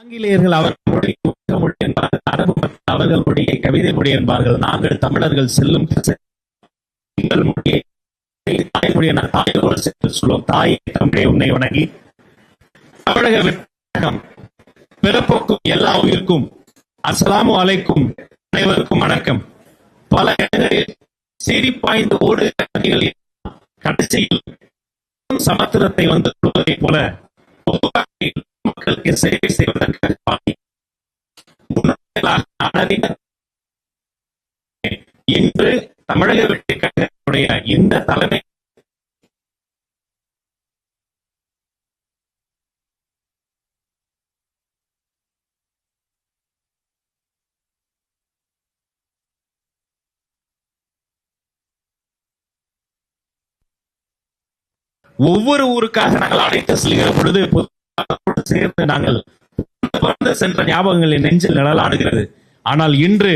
ஆங்கிலேயர்கள் அவர்களுடைய மொழி என்பார்கள், அரபு மக்கள் அவர்கள் மொழியை கவிதை மொழி என்பார்கள். நாங்கள் தமிழர்கள் செல்லும் எங்கள் மொழியை தாய்மொழியை தாயோடு சேர்த்து சொல்லுவோம். தாயை தமிழை உன்னை வணங்கி தமிழக வெற்றிடம் பிறப்போக்கும் எல்லா உயிருக்கும் அஸ்ஸலாமு அலைக்கும், அனைவருக்கும் வணக்கம். பல இடங்களில் சீறி பாய்ந்து ஓடு கடைசியில் சமுத்திரத்தை வந்து கொள்வதைப் போல மக்களுக்கு சேவை செய்வதற்காக இன்று தமிழக வெற்றி கழகத்துடைய இந்த தலைமை ஒவ்வொரு ஊருக்காக நாங்கள் அழைத்து செல்கிற பொழுது சேர்ந்து நாங்கள் சென்ற ஞாபகங்களின் நெஞ்சில் நிழலாடுகிறது. ஆனால் இன்று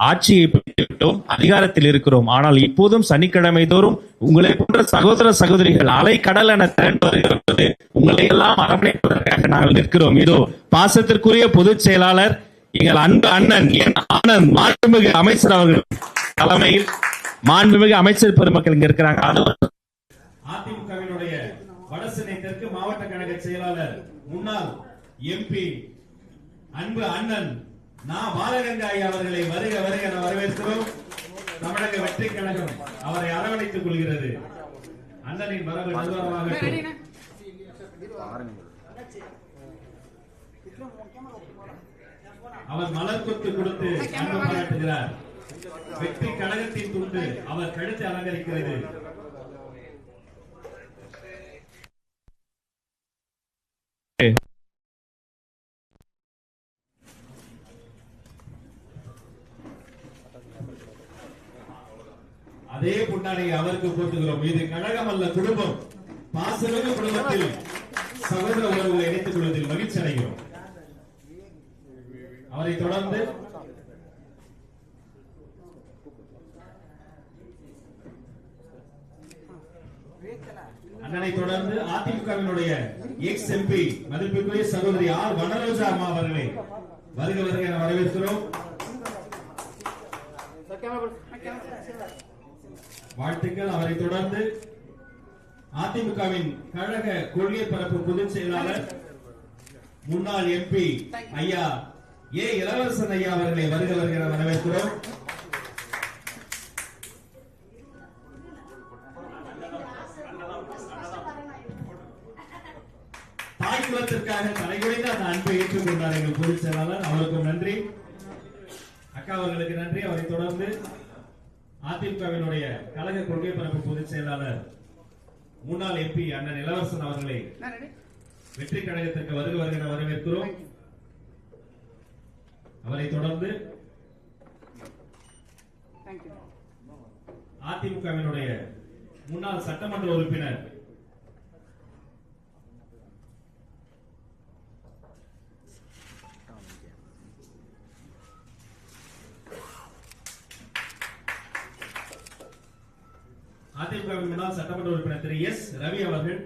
ஆட்சியை பிடித்துவிட்டோம், அதிகாரத்தில் இருக்கிறோம். ஆனால் இப்போதும் சனிக்கிழமை தோறும் உங்களை போன்ற சகோதர சகோதரிகள் அலை கடல் என திரண்டு வருகிறது. உங்களை எல்லாம் அரவணைப்பதற்காக நாங்கள் நிற்கிறோம். இதோ பாசத்திற்குரிய பொதுச் செயலாளர் எங்கள் அன்பு அண்ணன் என் ஆனந்த், மாண்புமிகு அமைச்சர் அவர்கள் தலைமையில் மாண்புமிகு அமைச்சர் பெருமக்கள் இங்க இருக்கிறாங்க. அதிமுகவினுடைய வடசென்னை தெற்கு மாவட்ட கழக செயலாளர் முன்னாள் எம்பி அன்பு அண்ணன் பாலகங்கா ஐயா அவர்களை வருக வருக என வரவேற்கிறோம். தமிழக வெற்றி கழகம் அவரை அரவணைத்துக் கொள்கிறது. அண்ணனின் வரவு நல்வரவாக அவர் மலர் கொத்து கொடுத்து அன்பு பாராட்டுகிறார். வெற்றி கழகத்தின் துண்டு அவர் கழுத்தை அலங்கரிக்கிறது. அதே புண்ணாடை அவருக்கு போட்டுகிறோம். இது கழகம் அல்ல, குடும்பம். பாசமிகு குடும்பத்தில் சகோதர உறவுகளை இணைத்துக் கொள்வதில் மகிழ்ச்சி அடைகிறோம். அவரை தொடர்ந்து அண்ணனை தொடர்ந்து அதிமுகவினுடைய எக்ஸ் எம்பி மதிப்பிற்குரிய சகோதரி ஆர் வனரோஜா அம்மா அவர்களை வருக வருக என வரவேற்கிறோம். வாழ்த்துக்கள். அவரை தொடர்ந்து அதிமுகவின் கழக கொள்கை பரப்பு பொதுச் செயலாளர் முன்னாள் எம்பி ஐயா ஏ இளவரசன் ஐயா அவர்களை வருக வருக என வரவேற்கிறோம். தாய்குலத்திற்காக தலைகுறைந்த அந்த அன்பை ஏற்றுக்கொண்டார் எங்கள் பொதுச் செயலாளர். அவருக்கும் நன்றி. அக்கா அவர்களுக்கு நன்றி. அவரை தொடர்ந்து அதிமுகவினுடைய கழக கொள்கை பரப்பு பொதுச் செயலாளர் முன்னாள் எம்பி அண்ணன் இளவரசன் அவர்களை வெற்றி கழகத்திற்கு வருக வருக என வரவேற்கிறோம். அவரை தொடர்ந்து அதிமுகவினுடைய முன்னாள் சட்டமன்ற உறுப்பினர் அதிமுகவின் முன்னாள் சட்டமன்ற உறுப்பினர் திரு எஸ் ரவி அவர்கள்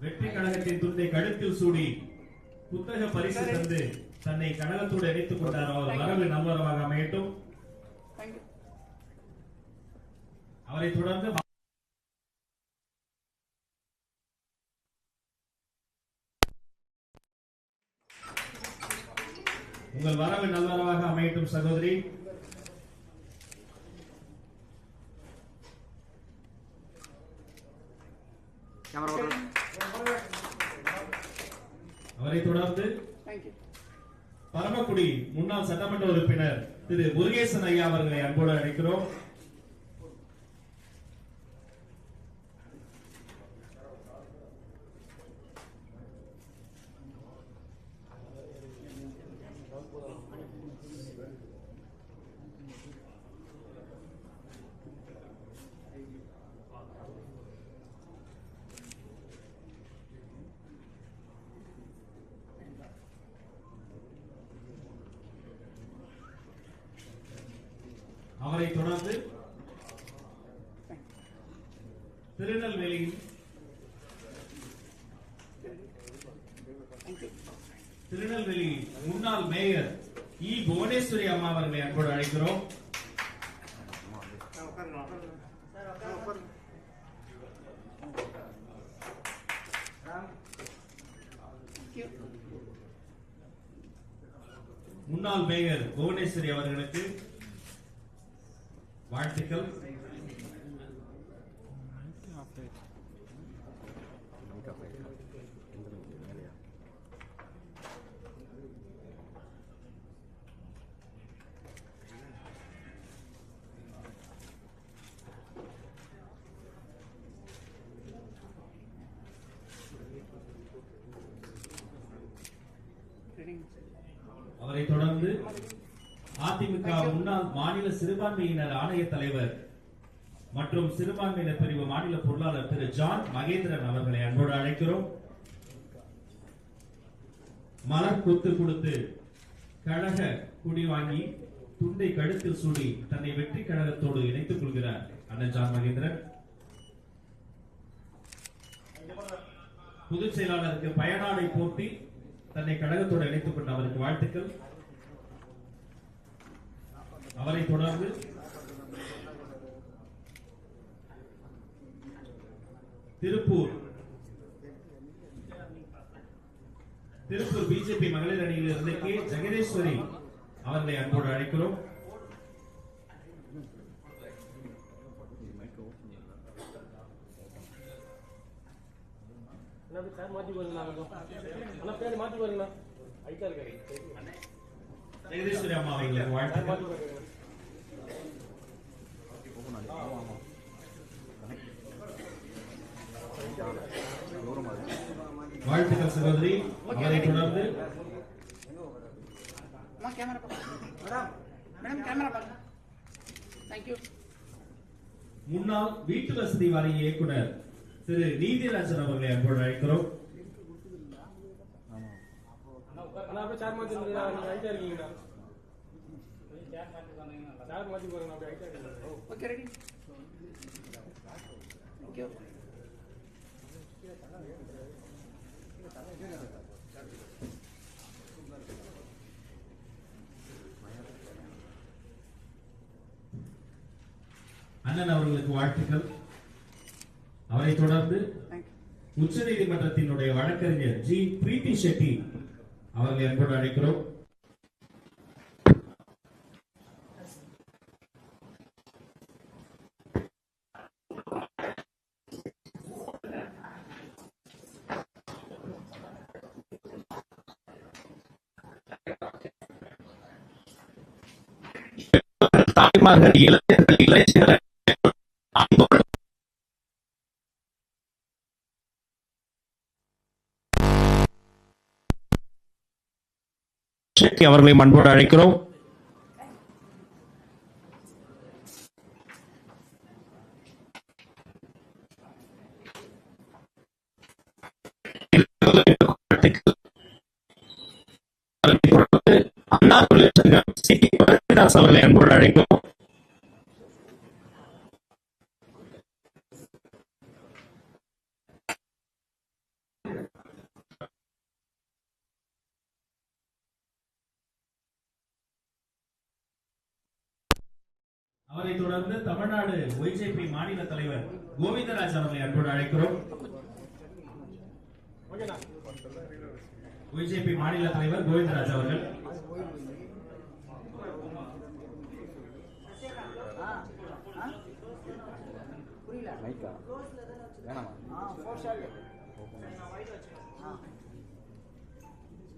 வெற்றி கழகத்தின் துண்டை கழுத்தில் சூடி புத்தக பரிசு தந்து தன்னை கழகத்தோடு இணைத்துக் கொண்டார். அவர் வரவு நல்வரவாக அமையட்டும். அவரை தொடர்ந்து உங்கள் வரவு நல்வரவாக அமையட்டும் சகோதரி. அவரை தொடர்ந்து பரமக்குடி முன்னாள் சட்டமன்ற உறுப்பினர் திரு முருகேசன் ஐயா அவர்களை அன்போடு அழைக்கிறோம். அவரை தொடர்ந்து திருநெல்வேலியில் திருநெல்வேலி முன்னாள் மேயர் இ புவனேஸ்வரி அம்மா அவர்களை அன்போடு அழைக்கிறோம். முன்னாள் மேயர் புவனேஸ்வரி அவர்களுக்கு வாழ்த்துக்கள். அவரை தொடர்ந்து அதிமுக முன்னாள் மாநில சிறுபான்மையினர் ஆணைய தலைவர் மற்றும் சிறுபான்மையினர் பிரிவு மாநில பொருளாளர் திரு ஜான் மகேந்திரன் அவர்களை அன்போடு அழைக்கிறோம். மலர் கொத்து கொடுத்து கழக குடி வாங்கி துண்டை கழுத்தில் சூடி தன்னை வெற்றி கழகத்தோடு இணைத்துக் கொள்கிறார் அண்ணன் ஜான் மகேந்திரன். பொதுச் செயலாளருக்கு பயனாடை போட்டி தன்னை கழகத்தோடு இணைத்துக் கொண்ட அவருக்கு வாழ்த்துக்கள். அவரை தொடர்ந்து திருப்பூர் பிஜேபி மகளிர் அணியில் இருந்து கே ஜெகதீஸ்வரி அவர்களை அன்போடு அழைக்கிறோம். ஜெகதீஸ்வரி அம்மா அவர்களுக்கு வாழ்த்துக்கள். வாழ்த்துக்கள் சகோதரி. அவரை தொடர்ந்து முன்னாள் வீட்டு வசதி வாரிய இயக்குனர் திரு நீதிராஜன் அவர்களை அன்போடு அழைக்கிறோம். அண்ணன் அவர்களுக்கு வாழ்த்துக்கள். அவரை தொடர்ந்து உச்ச நீதிமன்றத்தினுடைய வழக்கறிஞர் ஜி பிரீத்தி ஷெட்டி அவர்களை அன்போடு அழைக்கிறோம். தாய்மார்கள் இளைஞர்கள் இளைஞர்கள் அவர்களை அன்போடு அழைக்கிறோம். அவர்களை அன்போடு அழைக்கிறோம். அவரை தொடர்ந்து தமிழ்நாடு பிஜேபி மாநில தலைவர் கோவிந்தராஜ் அவர்களை அன்போடு அழைக்கிறோம். பிஜேபி மாநில தலைவர் கோவிந்தராஜ் அவர்கள்.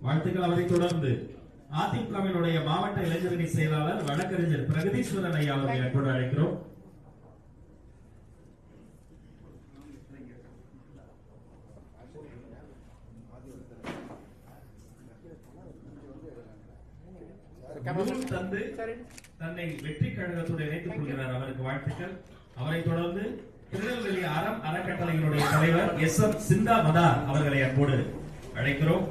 வாழ்த்துக்கள். அவரை தொடர்ந்து அதிமுகவினுடைய மாவட்ட இளைஞரணி செயலாளர் வழக்கறிஞர் பிரகதீஸ்வரன் ஐயா அவர்களை அன்போடு அழைக்கிறோம். தந்து தன்னை வெற்றி கழகத்தோடு இணைத்துக் கொள்கிறார், அவருக்கு வாழ்த்துக்கள். அவரை தொடர்ந்து திருநெல்வேலி அறம் அறக்கட்டளையினுடைய தலைவர் எஸ் எம் சிந்தா மதார் அவர்களை அன்போடு அழைக்கிறோம்.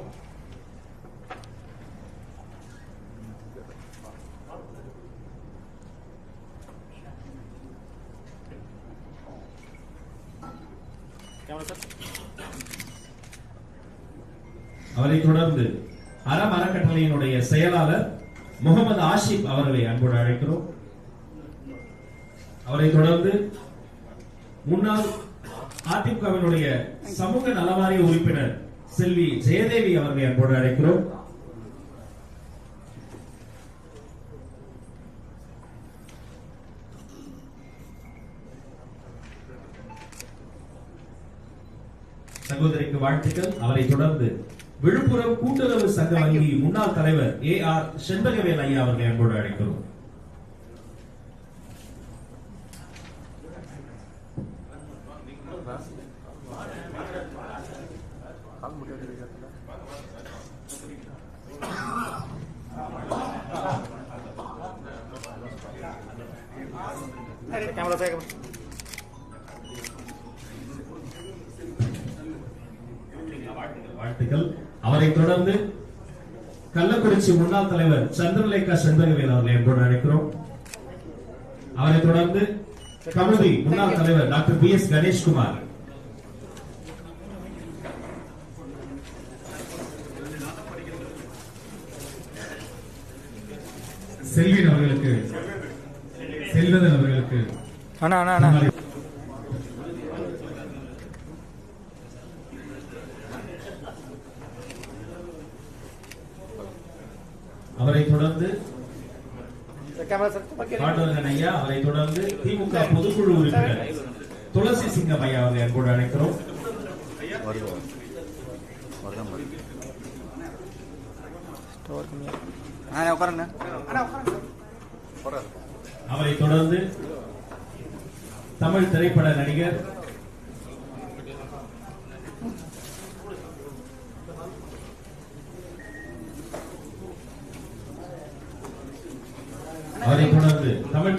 அவரை தொடர்ந்து அறம் அறக்கட்டளையினுடைய செயலாளர் முகமது ஆஷிப் அவர்களை அன்போடு அழைக்கிறோம். அவரை தொடர்ந்து முன்னாள் அதிமுகவினுடைய சமூக நலவாரிய உறுப்பினர் செல்வி ஜெயதேவி அவர்களை அன்போடு அழைக்கிறோம். சகோதரிக்கு வாழ்த்துக்கள். அவரை தொடர்ந்து விழுப்புரம் கூட்டுறவு சங்க வங்கி முன்னாள் தலைவர் AR செண்பகவேல் ஐயா அவர்களை அன்போடு அழைக்கிறோம். வாழ்த்துக்கள். அவரை தொடர்ந்து கள்ளக்குறிச்சி முன்னாள் தலைவர் சந்திரலேகா செண்பகவேல் அவர்களை அன்போடு அழைக்கிறோம். அவரை தொடர்ந்து கமுதி முன்னாள் தலைவர் டாக்டர் BS கணேஷ்குமார். செல்வின் அவர்களுக்கு செல்வதன் அவர்களுக்கு அவரை தொடர்ந்து பாண்டவரங்கன் ஐயா. அவரை தொடர்ந்து திமுக பொதுக்குழு உறுப்பினர் துளசி சிங்கம் ஐயா அவர்களை அன்போடு அழைக்கிறோம். அவரை தொடர்ந்து தமிழ்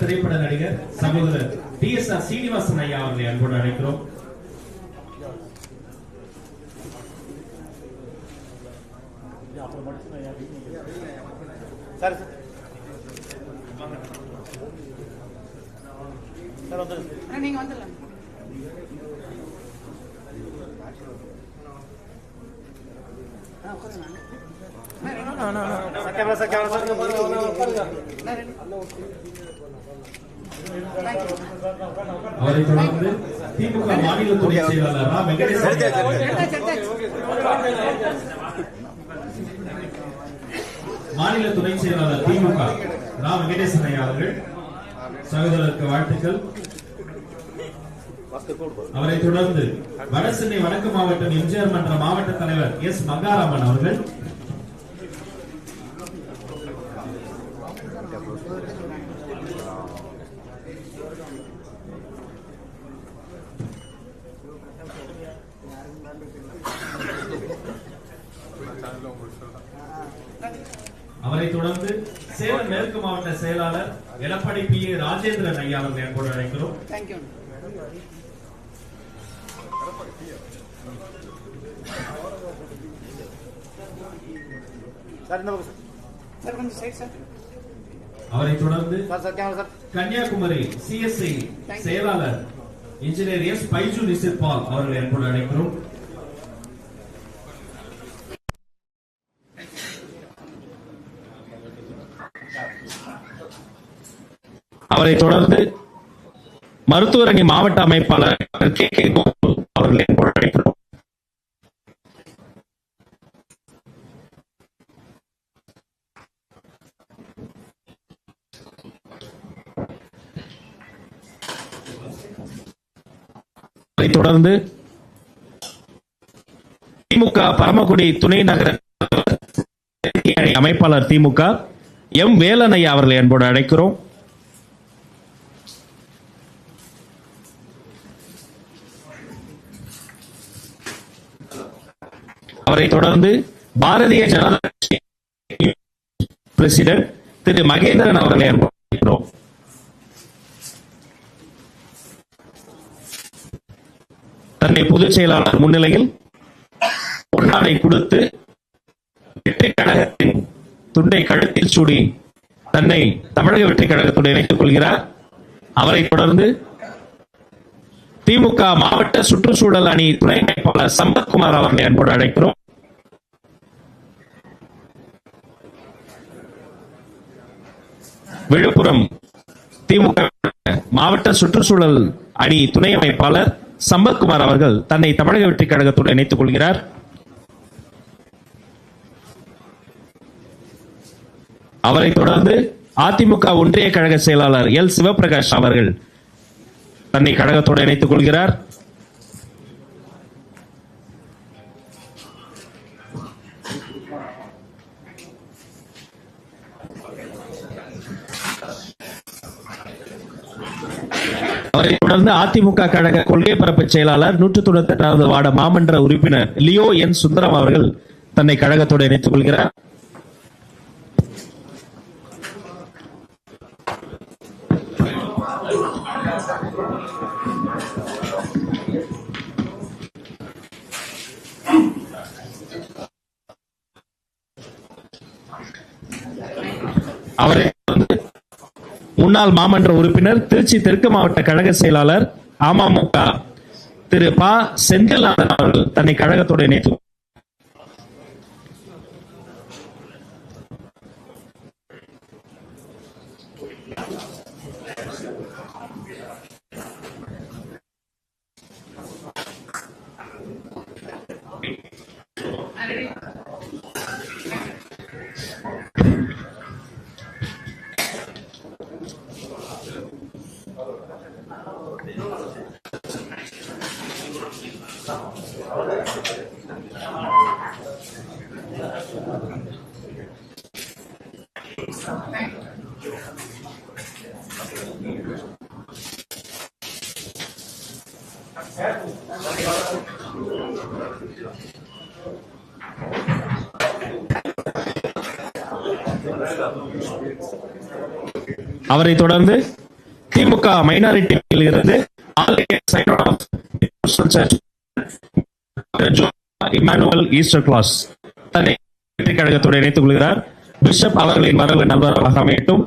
திரைப்பட நடிகர் சகோதரர் TSR சீனிவாசன் ஐயா அவர்களை அன்போடு அழைக்கிறோம். நீங்க வந்துடலாம். அவரை தொடர்ந்து திமுக மாநில துணை செயலாளர் ரா வெங்கடேசன், மாநில துணை செயலாளர் திமுக ரா வெங்கடேசன் ஐயா அவர்கள் சகோதரருக்கு வாழ்த்துக்கள். அவரை தொடர்ந்து வடசென்னை வடக்கு மாவட்டம் எம்ஜிஆர் மன்ற மாவட்ட தலைவர் எஸ் மங்காராமன் அவர்கள், அவரை தொடர்ந்து சேலம் மேற்கு மாவட்ட செயலாளர் எடப்பாடி PA ராஜேந்திரன் ஐயா அவர்களை அன்போடு அழைக்கிறோம். அவரை தொடர்ந்து கன்னியாகுமரி CSI செயலாளர் இன்ஜினியர் எஸ் பைஜு நிசித் பால் அவர்களை அன்போடு அழைக்கிறோம். அவரை தொடர்ந்து மருத்துவரணி மாவட்ட அமைப்பாளர் KK கோகுல் அவர்களை அன்போடு அழைக்கிறோம். அதைத் தொடர்ந்து திமுக பரமக்குடி துணை நகர அமைப்பாளர் திமுக M வேலன் ஐயா அவர்களை அன்போடு அழைக்கிறோம். அவரை தொடர்ந்து பாரதிய ஜனதா கட்சி பிரசிடென்ட் திரு மகேந்திரன் அவர்களை அன்போடு அழைக்கிறோம். தன்னை பொதுச் செயலாளர் முன்னிலையில் பொன்னாடை கொடுத்து வெற்றிக் கழகத்தின் துண்டை கழுத்தில் சூடி தன்னை தமிழக வெற்றிக் கழகத்துடன் இணைத்துக் கொள்கிறார். அவரை தொடர்ந்து திமுக மாவட்ட சுற்றுச்சூழல் அணி துணை அமைப்பாளர் சம்பத்குமார் அவர்களை அன்போடு அழைக்கிறோம். விழுப்புரம் திமுக மாவட்ட சுற்றுச்சூழல் அணி துணை அமைப்பாளர் சம்பத்குமார் அவர்கள் தன்னை தமிழக வெற்றி கழகத்துடன் இணைத்துக் கொள்கிறார். அவரை தொடர்ந்து அதிமுக ஒன்றிய கழக செயலாளர் எல் சிவபிரகாஷ் அவர்கள் தன்னை கழகத்தோடு இணைத்துக் கொள்கிறார். அவரை தொடர்ந்து அதிமுக கழக கொள்கை பரப்பு செயலாளர் 198வது வார்டு மாமன்ற உறுப்பினர் லியோ என் சுந்தரம் அவர்கள் தன்னை கழகத்தோடு இணைத்துக் கொள்கிறார். அவரை முன்னாள் மாமன்ற உறுப்பினர் திருச்சி தெற்கு மாவட்ட கழக செயலாளர் அமமுக திரு ப செந்தில்நாதன் அவர்கள் தன்னை கழகத்தோடு இணைத்து அவரை தொடர்ந்து திமுக மைனாரிட்டியில் இருந்து இமானுவல் ஈஸ்டர் கிளாஸ் தன்னை கழகத்தோடு இணைத்துக் கொள்கிறார். பிஷப் அவர்களின் வரவு நல்வரவாக அமையட்டும்.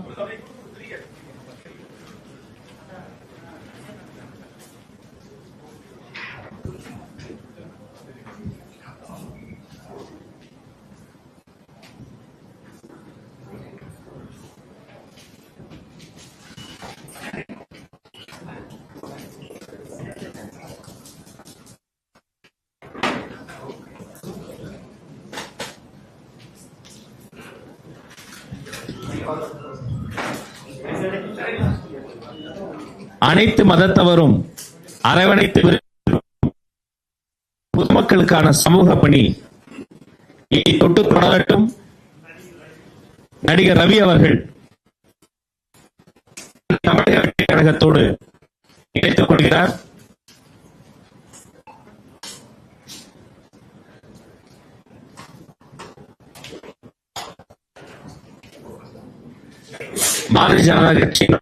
அனைத்து மதத்தவரும் அரவணைத்து பொதுமக்களுக்கான சமூக பணி தொட்டு தொடரட்டும். நடிகர் ரவி அவர்கள் தமிழக வெற்றி கழகத்தோடு இணைத்துக் கொள்கிறார். பாரதிய ஜனதா கட்சியின்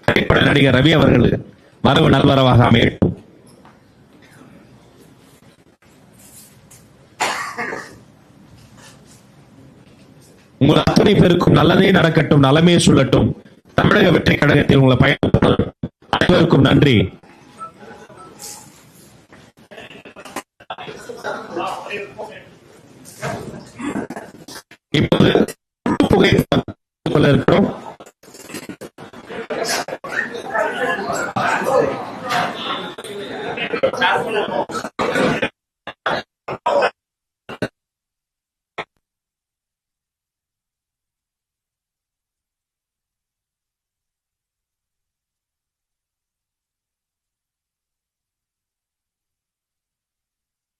திரைப்பட நடிகர் ரவி அவர்கள் வரவு நல்வரவாக அமையட்டும். உங்கள் அத்தனை பேருக்கும் நல்லதே நடக்கட்டும், நலமே சொல்லட்டும். தமிழக வெற்றி கழகத்தில் உங்களை பயணம் அனைவருக்கும் நன்றி. இப்போது புகை கொள்ள இருக்கிறோம்.